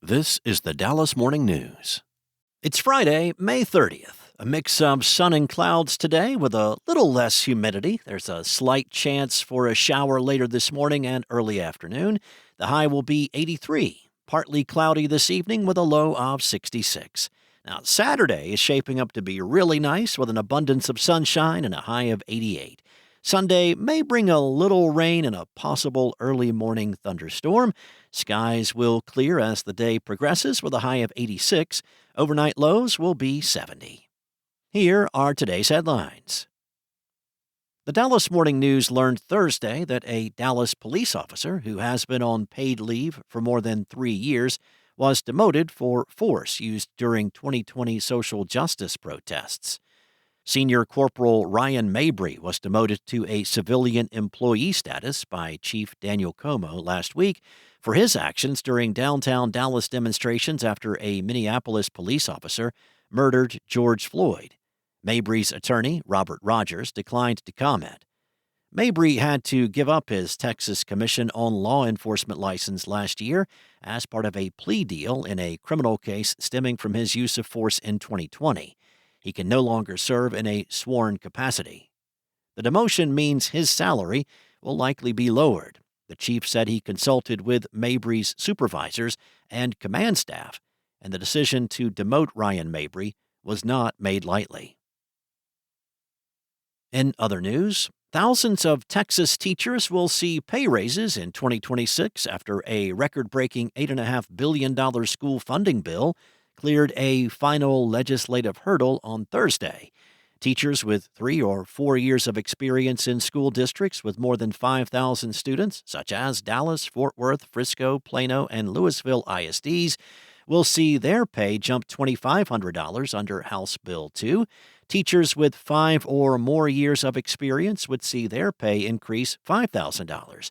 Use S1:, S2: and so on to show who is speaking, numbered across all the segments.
S1: This is the Dallas Morning News. It's Friday, May 30th. A mix of sun and clouds today with a little less humidity. There's a slight chance for a shower later this morning and early afternoon. The high will be 83. Partly cloudy this evening with a low of 66. Now, Saturday is shaping up to be really nice with an abundance of sunshine and a high of 88. Sunday may bring a little rain and a possible early morning thunderstorm. Skies will clear as the day progresses with a high of 86. Overnight lows will be 70. Here are today's headlines. The Dallas Morning News learned Thursday that a Dallas police officer who has been on paid leave for more than 3 years was demoted for force used during 2020 social justice protests. Senior Corporal Ryan Mabry was demoted to a civilian employee status by Chief Daniel Comeaux last week for his actions during downtown Dallas demonstrations after a Minneapolis police officer murdered George Floyd. Mabry's attorney, Robert Rogers, declined to comment. Mabry had to give up his Texas Commission on Law Enforcement license last year as part of a plea deal in a criminal case stemming from his use of force in 2020. He can no longer serve in a sworn capacity. The demotion means his salary will likely be lowered. The chief said he consulted with Mabry's supervisors and command staff, and the decision to demote Ryan Mabry was not made lightly. In other news, thousands of Texas teachers will see pay raises in 2026 after a record-breaking $8.5 billion school funding bill cleared a final legislative hurdle on Thursday. Teachers with 3 or 4 years of experience in school districts with more than 5,000 students, such as Dallas, Fort Worth, Frisco, Plano, and Louisville ISDs, will see their pay jump $2,500 under House Bill 2. Teachers with 5 or more years of experience would see their pay increase $5,000.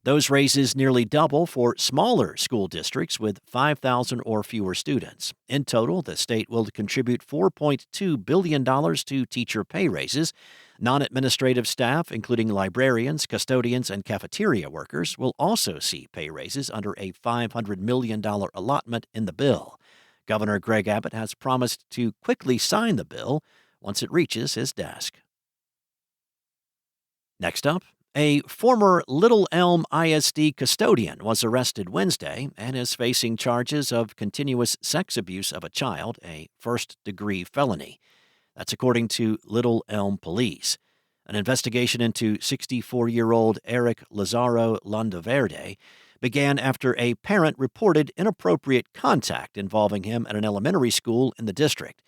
S1: Those raises nearly double for smaller school districts with 5,000 or fewer students. In total, the state will contribute $4.2 billion to teacher pay raises. Non-administrative staff, including librarians, custodians, and cafeteria workers, will also see pay raises under a $500 million allotment in the bill. Governor Greg Abbott has promised to quickly sign the bill once it reaches his desk. Next up, a former Little Elm ISD custodian was arrested Wednesday and is facing charges of continuous sex abuse of a child, a first-degree felony. That's according to Little Elm Police. An investigation into 64-year-old Eric Lazaro Landaverde began after a parent reported inappropriate contact involving him at an elementary school in the district.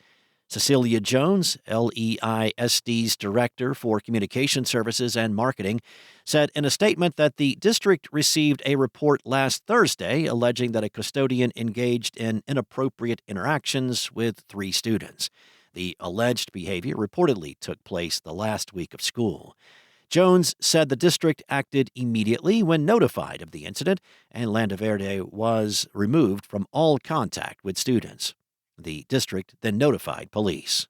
S1: Cecilia Jones, LEISD's Director for Communication Services and Marketing, said in a statement that the district received a report last Thursday alleging that a custodian engaged in inappropriate interactions with 3 students. The alleged behavior reportedly took place the last week of school. Jones said the district acted immediately when notified of the incident, and Landaverde was removed from all contact with students. The district then notified police.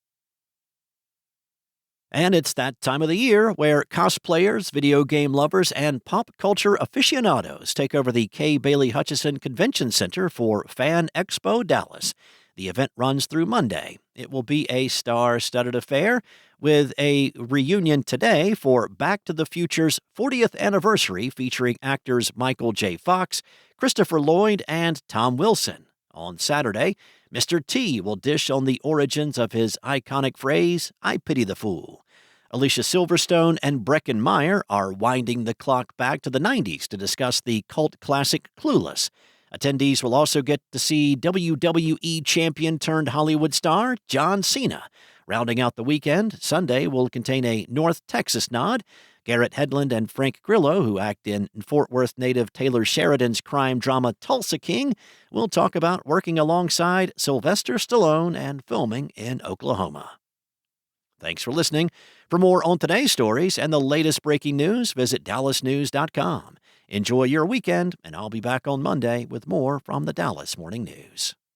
S1: And it's that time of the year where cosplayers, video game lovers, and pop culture aficionados take over the K. Bailey Hutchison Convention Center for Fan Expo Dallas. The event runs through Monday. It will be a star-studded affair with a reunion today for Back to the Future's 40th anniversary featuring actors Michael J. Fox, Christopher Lloyd, and Tom Wilson. On Saturday, Mr. T will dish on the origins of his iconic phrase, "I pity the fool." Alicia Silverstone and Breckin Meyer are winding the clock back to the 90s to discuss the cult classic Clueless. Attendees will also get to see WWE champion turned Hollywood star John Cena. Rounding out the weekend, Sunday will contain a North Texas nod. Garrett Hedlund and Frank Grillo, who act in Fort Worth native Taylor Sheridan's crime drama Tulsa King, will talk about working alongside Sylvester Stallone and filming in Oklahoma. Thanks for listening. For more on today's stories and the latest breaking news, visit dallasnews.com. Enjoy your weekend, and I'll be back on Monday with more from the Dallas Morning News.